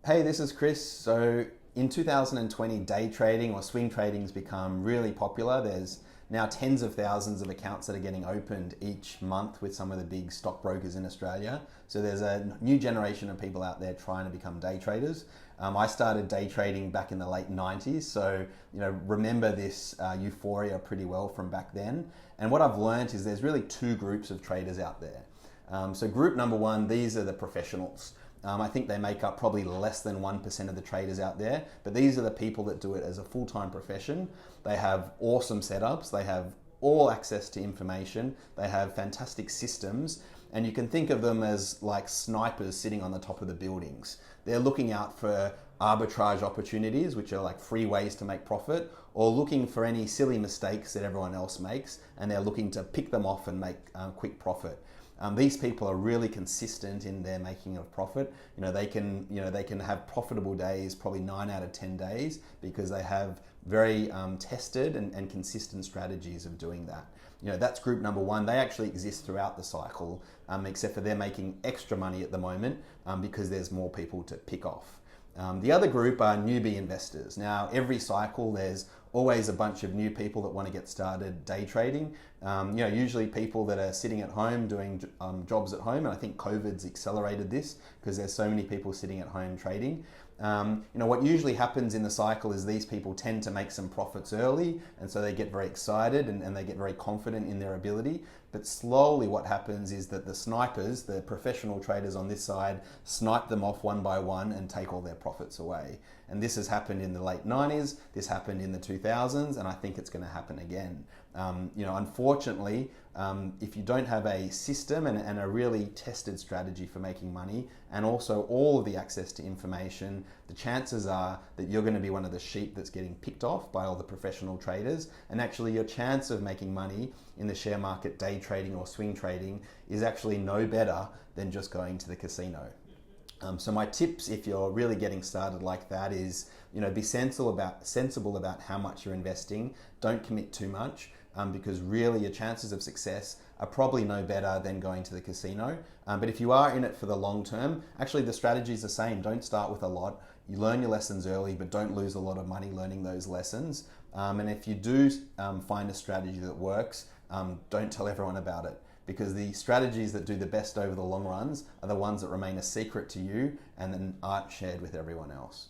Hey, this is Chris. So in 2020, day trading or swing trading has become really popular. There's now tens of thousands of accounts that are getting opened each month with some of the big stockbrokers in Australia. So there's a new generation of people out there trying to become day traders. I started day trading back in the late 90s, so remember this euphoria pretty well from back then. And what I've learned is there's really two groups of traders out there. So group number one, these are the professionals. I think they make up probably less than 1% of the traders out there, but these are the people that do it as a full-time profession. They have awesome setups, they have all access to information, they have fantastic systems, and you can think of them as like snipers sitting on the top of the buildings. They're looking out for arbitrage opportunities, which are like free ways to make profit, or looking for any silly mistakes that everyone else makes, and they're looking to pick them off and make quick profit. These people are really consistent in their making of profit. They can have profitable days, probably 9 out of 10 days, because they have very tested and consistent strategies of doing that. That's group number one. They actually exist throughout the cycle, except for they're making extra money at the moment because there's more people to pick off. The other group are newbie investors. Now, every cycle there's always a bunch of new people that want to get started day trading. Usually people that are sitting at home doing jobs at home, and I think COVID's accelerated this because there's so many people sitting at home trading. What usually happens in the cycle is these people tend to make some profits early, and so they get very excited and they get very confident in their ability. But slowly what happens is that the snipers, the professional traders on this side, snipe them off one by one and take all their profits away. And this has happened in the late 90s, this happened in the 2000s, and I think it's going to happen again. Unfortunately, if you don't have a system and a really tested strategy for making money, and also all of the access to information, the chances are that you're going to be one of the sheep that's getting picked off by all the professional traders, and actually your chance of making money in the share market day trading or swing trading is actually no better than just going to the casino. So my tips, if you're really getting started like that, is be sensible about how much you're investing. Don't commit too much, because really your chances of success are probably no better than going to the casino. But if you are in it for the long term, actually the strategy is the same. Don't start with a lot. You learn your lessons early, but don't lose a lot of money learning those lessons. And if you do find a strategy that works, don't tell everyone about it, because the strategies that do the best over the long runs are the ones that remain a secret to you and then aren't shared with everyone else.